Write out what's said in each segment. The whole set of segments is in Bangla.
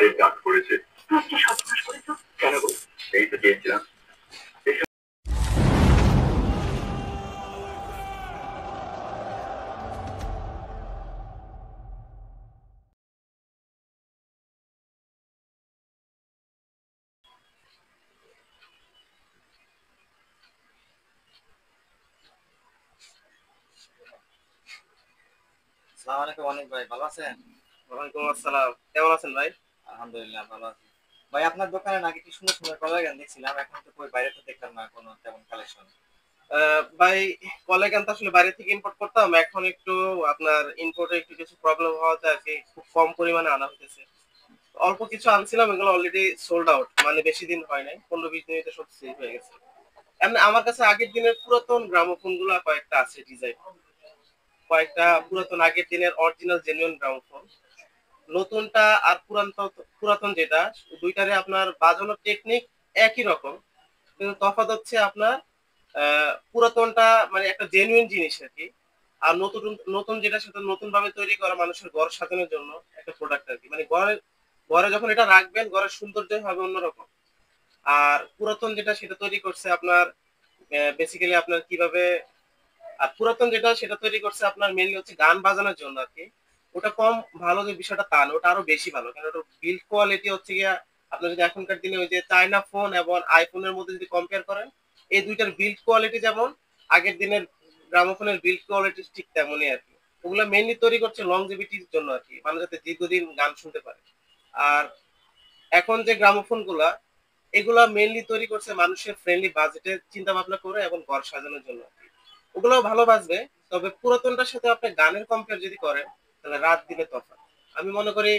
বাড়ির কাজ করেছে। আজকে সর্বনাশ করেছো কেন গো? এই তো চেয়েছিলাম। আসসালামু আলাইকুম অনেক ভাই, ভালো আছেন? ওয়ালাইকুম আসসালাম। কেমন আছেন ভাই? আলহামদুলিল্লাহ ভালো আছি। ভাই আপনার দোকানে নাকি কি সুন্দর সুন্দর কলার গান দেখছিলাম, এখন তো কই বাইরে তো দেখলাম না কোনো তেমন কালেকশন। ভাই, কলাইকান তো আসলে বাইরে থেকে ইম্পোর্ট করতাম। এখন একটু আপনার ইম্পোর্টে একটু কিছু প্রবলেম হওয়াতে আর কি খুব কম পরিমাণে আনা হইতেছে। অল্প কিছু আনছিলাম, এগুলো অলরেডি সোল্ড আউট। মানে বেশি দিন হয় নাই, 15-20 দিনেতে সব সেল হয়ে গেছে। এমনি আমার কাছে আগের দিনের পুরাতন গ্রামোফোন গুলা কয়েকটা আছে ডিজাইন, কয়েকটা পুরাতন আগের দিনের অরিজিনাল জেনুইন গ্রামোফোন। নতুনটা আর পুরাতন যেটা, দুইটারে আপনার বাজানোর টেকনিক একই রকম, কিন্তু তফাৎ হচ্ছে আপনার পুরাতনটা মানে একটা জেনুইন জিনিস আর কি। আর নতুন নতুন যেটা, সেটা নতুন ভাবে তৈরি করা মানুষের ঘর সাজানোর জন্য একটা প্রোডাক্ট আর কি। মানে ঘরে ঘরে যখন এটা রাখবেন, ঘরের সৌন্দর্য হবে অন্যরকম। আর পুরাতন যেটা, সেটা তৈরি করছে আপনার বেসিক্যালি আপনার কিভাবে, আর পুরাতন যেটা সেটা তৈরি করছে আপনার মেনলি হচ্ছে গান বাজানোর জন্য আর কি। ওটা কম ভালো যে বিষয়টা তা না, ওটা আরো বেশি ভালো, কারণ ওটা বিল্ড কোয়ালিটি হচ্ছে গিয়া আপনার যদি এখনকার দিনে ওই যে চায়না ফোন এবং আইফোনের মধ্যে যদি কম্পেয়ার করেন, এই দুইটার বিল্ড কোয়ালিটি যেমন, আগের দিনের গ্রামোফোনের বিল্ড কোয়ালিটি ঠিক তেমনই আর কি। ওগুলা মেনলি তৈরি করছে লংজিভিটির জন্য আর কি, মানুষ যাতে দীর্ঘদিন গান শুনতে পারে। আর এখন যে গ্রামোফোন গুলা, এগুলা মেনলি তৈরি করছে মানুষের ফ্রেন্ডলি বাজেটের চিন্তা ভাবনা করে এবং ঘর সাজানোর জন্য। ওগুলোও ভালো বাজবে, তবে পুরাতনটার সাথে আপনি গানের কম্পেয়ার যদি করেন, তাহলে রাত দিনে তফাৎ। আমি মনে করি,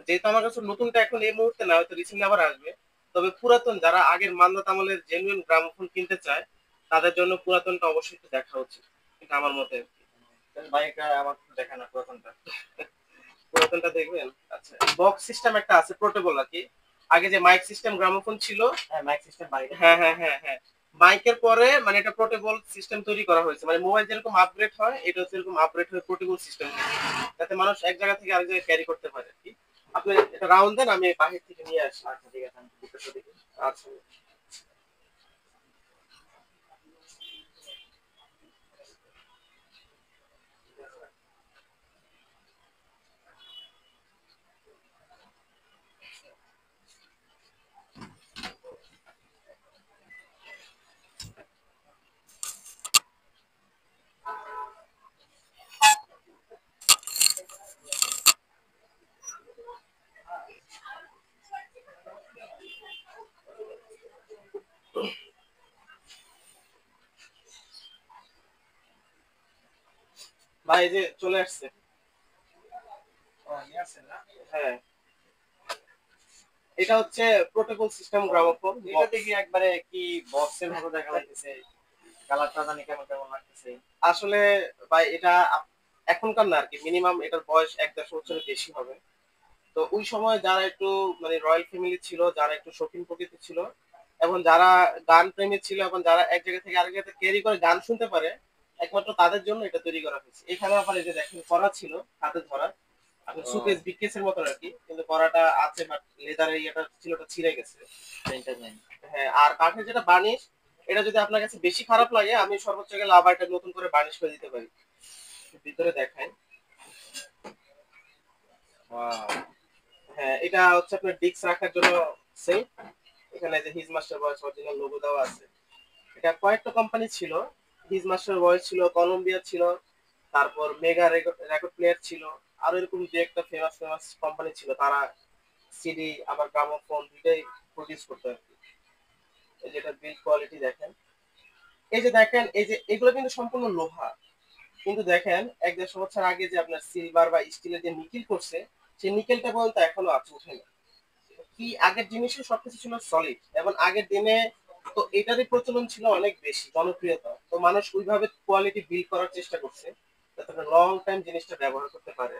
যেহেতু আমার কাছে নতুনটা এখন এই মুহূর্তে না, হয়তো রিসেন্টলি আবার আসবে, তবে পুরাতন যারা আগের মান্নাত আমলের জেনুইন গ্রামোফোন কিনতে চায়, তাদের জন্য পুরাতনটা অবশ্যই একটু দেখা উচিত, এটা আমার মতে আর কি। ভাই এটা আমার দেখা না পুরাতনটা। পুরাতনটা দেখবেন। আচ্ছা, বক্স সিস্টেম একটা আছে পোর্টেবল আর কি। আগে যে মাইক সিস্টেম গ্রামোফোন ছিল, হ্যাঁ মাইক সিস্টেম বাড়ি। হ্যাঁ হ্যাঁ হ্যাঁ হ্যাঁ, মাইকের পরে মানে এটা পোর্টেবল সিস্টেম তৈরি করা হয়েছে। মানে মোবাইল যেরকম আপগ্রেড হয়, এটা হচ্ছে এরকম আপগ্রেড হয়ে পোর্টেবল সিস্টেম, যাতে মানুষ এক জায়গা থেকে আরেক জায়গায় ক্যারি করতে পারে আর কি। আপনি এটা রাউন্ড দেন, আমি বাহির থেকে নিয়ে আসি। আচ্ছা ঠিক আছে, আমি ভিতরটা দেখি। আচ্ছা ভাই, এই যে চলে আসছে। ও নিয়ে আসছেন না? হ্যাঁ, এটা হচ্ছে পোর্টেবল সিস্টেম গ্রামোফোন। এটা দেখি একবারে কি বক্সের মতো দেখা যাইতেছে, কালারটা জানি কেমন কেমন লাগতেছে। আসলে ভাই, এটা এখনকার না আর কি, মিনিমাম এটার বয়স 1-1.5 বছরের বেশি হবে। তো ওই সময় যারা একটু মানে রয়্যাল ফ্যামিলি ছিল, যারা একটু শৌখিন প্রকৃতি ছিল, এবং যারা গান প্রেমী ছিল, এবং যারা এক জায়গা থেকে আরেক জায়গাতে ক্যারি করে গান শুনতে পারে, একমাত্র তাদের জন্য এটা তৈরি করা হয়েছে। এখানে আবার এই যে দেখেন করা ছিল, হাতে ধরা, আপনার ও সুকেস বিকেসের মতো আর কি, কিন্তু করাটা আছে, বাট লেদারের ইয়েটা ছিল, ওটা ছিঁড়ে গেছে। প্রিন্টার নেই। হ্যাঁ, আর কাঠের যেটা বার্নিশ, এটা যদি আপনার কাছে বেশি খারাপ লাগে, আমি সর্বোচ্চ গেলে আবার এটা নতুন করে বার্নিশ করে দিতে পারি। ভিতরে দেখাই। ওয়াও। হ্যাঁ, এটা হচ্ছে আপনার ডিস্ক রাখার জন্য সেম। এখানে যে his master voice original logo দেওয়া আছে। এটা কয়েকটা কোম্পানি ছিল, হিজ মাস্টার ভয়েস ছিল, কলম্বিয়া ছিল, তারপর মেগা রেকর্ড প্লেয়ার ছিল, আরো এরকম যে একটা ফেমাস ফেমাস কোম্পানি ছিল, তারা সিডি আবার গ্রামোফোন দুইটাই প্রডিউস করতো আর কি। এই যেটা বিল্ড কোয়ালিটি দেখেন, এই যে দেখেন, এই যে এগুলো কিন্তু সম্পূর্ণ লোহা, কিন্তু দেখেন 1-1.5 বছর আগে যে আপনার সিলভার বা স্টিলের যে নিকেল করছে, সেই নিকেলটা পর্যন্ত এখনো আছে, উঠেনি। কি আগের জিনিসে সবকিছু ছিল সলিড, এবং আগের দিনে তো এটারই প্রচলন ছিল অনেক বেশি, জনপ্রিয়তা, তো মানুষ ওইভাবে কোয়ালিটি বিল্ড করার চেষ্টা করছে, যাতে লং টাইম জিনিসটা ব্যবহার করতে পারে।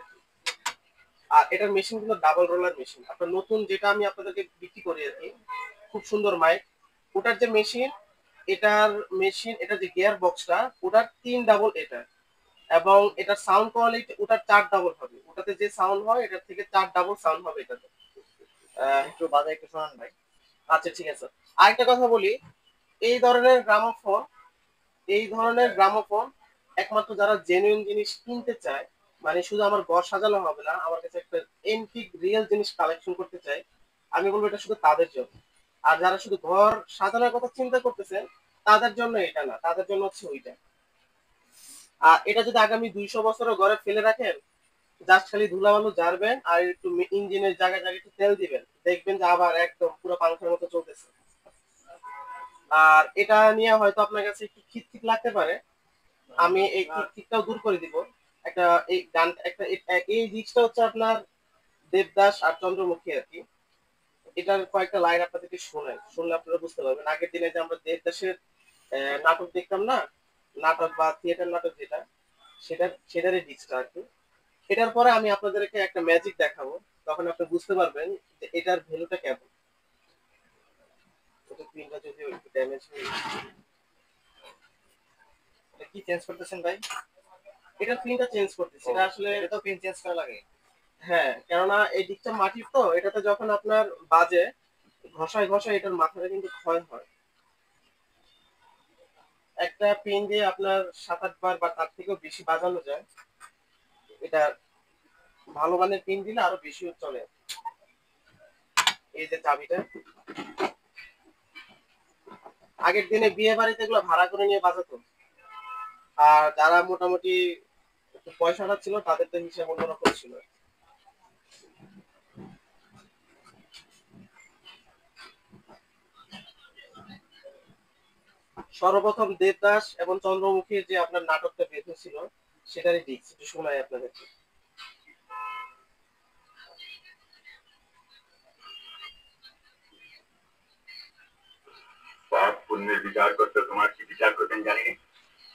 আর এটার মেশিন গুলো ডাবল রোলার মেশিন। আপনার নতুন যেটা আমি আপনাদেরকে বিক্রি করি আর কি, খুব সুন্দর মাইক, ওটার যে মেশিন, এটার যে গিয়ার বক্সটা, ওটার 3 ডাবল এটা, এবং এটার সাউন্ড কোয়ালিটি ওটার 4 ডাবল হবে। ওটাতে যে সাউন্ড হয়, এটার থেকে 4 ডাবল সাউন্ড হবে এটাতে। একটু বাজায় একটু শোনান ভাই। আচ্ছা ঠিক আছে। আরেকটা কথা বলি, এই ধরনের গ্রামোফোন এই ধরনের গ্রামোফোন একমাত্র যারা জেনুইন জিনিস কিনতে চায়, মানে শুধু আমার ঘর সাজানো হবে না, আমার কাছে একটা এন্টিক রিয়েল জিনিস কালেকশন করতে চাই, আমি বলবো এটা শুধু তাদের জন্য। আর যারা শুধু ঘর সাজানোর কথা চিন্তা করতেছেন, তাদের জন্য এটা না, তাদের জন্য হচ্ছে ওইটা। আর এটা যদি আগামী 200 বছরও ঘরে ফেলে রাখেন, জাস্ট খালি ধুলাবালু ঝাড়বেন আর একটু ইঞ্জিনের জায়গায় জায়গায় একটু তেল দিবেন, দেখবেন যে আবার একদম পুরো পাংখার মতো চলতেছে। আর এটা নিয়ে হয়তো আপনার কাছে একটু খিটখিট লাগতে পারে, আমি এই খিটখিটটাও দূর করে দিব। একটা এই গান একটা এই জিনিসটা হচ্ছে আপনার দেবদাস আর চন্দ্রমুখী আর কি। এটার কয়েকটা লাইন আপনাদেরকে শোনাই, শুনলে আপনারা বুঝতে পারবেন। আগের দিনে যে আমরা দেবদাসের নাটক দেখতাম না, নাটক বা থিয়েটার নাটক যেটা, সেটারই ডিস্কটা আর কি। এটার পরে আমি আপনাদেরকে একটা ম্যাজিক দেখাবো, তখন আপনি বুঝতে পারবেন যে এটার ভ্যালুটা কেমন। এটা স্ক্রিনটা যদি একটু ড্যামেজ হয়ে এটা কি চেঞ্জ করতেছেন ভাই? এটা স্ক্রিনটা চেঞ্জ করতেছি, এটা আসলে এটা তো পিন চেঞ্জ করা লাগে। হ্যাঁ, কেননা এই দিকটা মাটির তো, এটাতে যখন আপনার বাজে ঘষায় ঘষায় এটার মাথাটা কিন্তু ক্ষয় হয়। একটা পিন দিয়ে আপনার 7-8 বার বা তার থেকেও বেশি বাজানো যায়। এটা ভালো মানের পিন দিলে আরো বেশি চলে। এই যে চাবিটা, আগের দিনে বিয়ে বাড়িতে এগুলো ভাড়া করে নিয়ে বাজাতো। আর যারা মোটামুটি একটু পয়সাটা ছিল তাদের তো হিসাব অন্যরকম ছিল। সর্বপ্রথম দেবদাস এবং চন্দ্রমুখীর যে আপনার নাটকটা বের হয়েছিল, সেটারই ডিস্ক একটু শোনাই আপনাদেরকে। পাপ পুণ্যের বিচার করতে তোমার কি বিচার করবেন জানি না,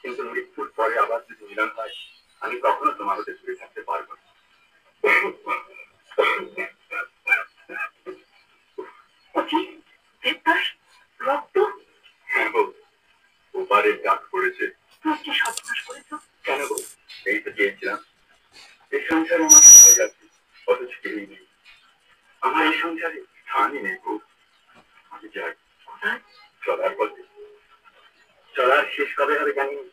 কিন্তু মৃত্যুর পরে আবার যদি মিলন হয়, আমি কখনো তোমার হতে দূরে থাকতে পারবো না। কি? দেবদাস? রক্ত? হ্যাঁ বউ, ওপারে ডাক পড়েছে। তুমি কি সর্বনাশ করেছো? কেন বউ? এই তো চেয়েছিলাম, এই সংসারে আমার হয়ে যাচ্ছে, অথচ কেউই নেই। আমার এই সংসারে স্থানই নেই বউ। আমি যাই। কোথায়? চলার পথে। চলার শেষ কবে হবে জানি না,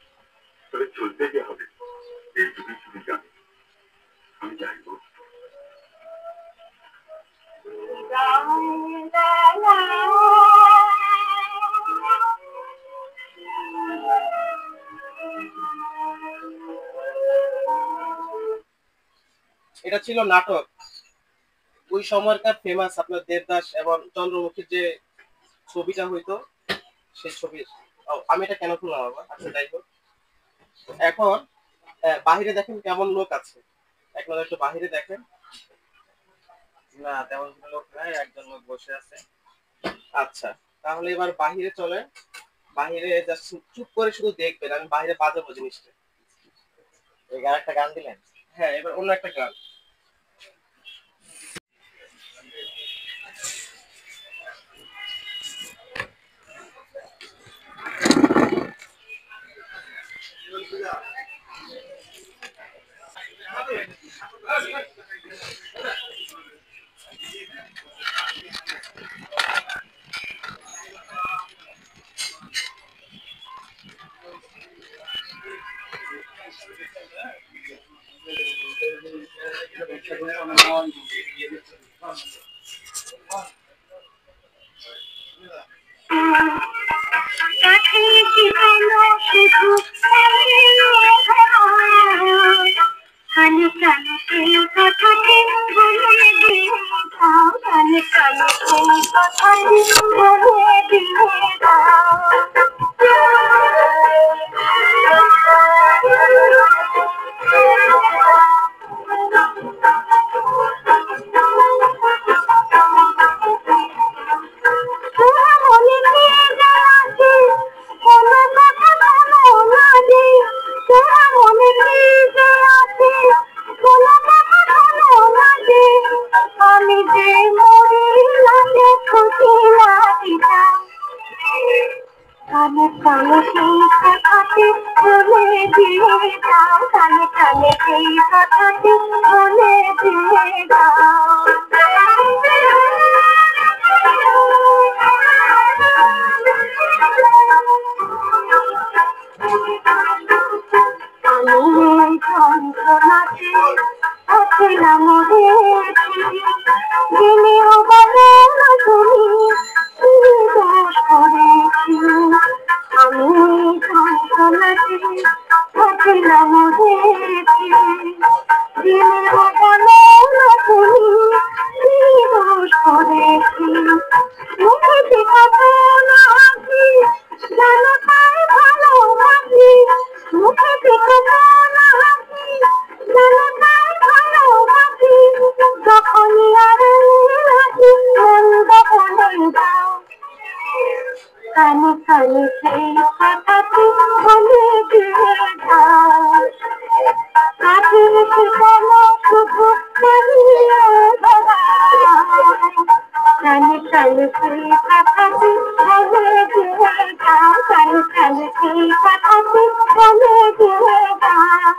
তবে চলতে যে হবে এইটুকুই শুধু জানি। আমি যাইব। এটা ছিল নাটক, ওই সময়কার ফেমাস আপনার দেবদাস এবং চন্দ্রমুখীর যে ছবিটা হইতো, সেই ছবির। আমি এটা কেন খুললাম আবার, আচ্ছা যাই হোক। এখন বাহিরে দেখেন কেমন লোক আছে, এখন একটু বাহিরে দেখেন। না তেমন কোনো লোক নাই, একজন লোক বসে আছে। আচ্ছা, তাহলে এবার বাহিরে চলেন। বাহিরে জাস্ট চুপ করে শুধু দেখবেন, আমি বাইরে বাজাবো জিনিসটা। এই গান একটা গান দিলেন। হ্যাঁ, এবার অন্য একটা গান। কানে কানে সেই কথাটি বলে দিয়ে দাও, কানে কানে সেই কথাটি বলে দিয়ে দাও। আমি যে মরিলাম খুশি লাগিটা, কানে কানে সেই কথাটি বলে দিয়ে দাও, কানে কানে সেই কথাটি বলে দিয়ে দাও। আমি যন্ত্রণাতে আছিলাম দেখি জেনেও বলে না তুমি কি দোষ করেছি। আমি যন্ত্রণাতে আছিলাম দেখি জেনেও বলে না তুমি কি দোষ করেছি। মুখে কথা না হাসি জানো তাই ভালোবাসি। মুখে কথা না হাসি জানো তাই ভালোবাসি। যখনই আর হাসি মন্দ বলে যাও কানে কানে সেই কথাটি বলে দিয়ে যাও। কাছে এসে বলো শুধু দাঁড়িয়ে বেড়াও। কানে কানে সেই কথাটি বলে দিয়ে যাও। কানে কানে সেই কথাটি বলে দিয়ে যাও।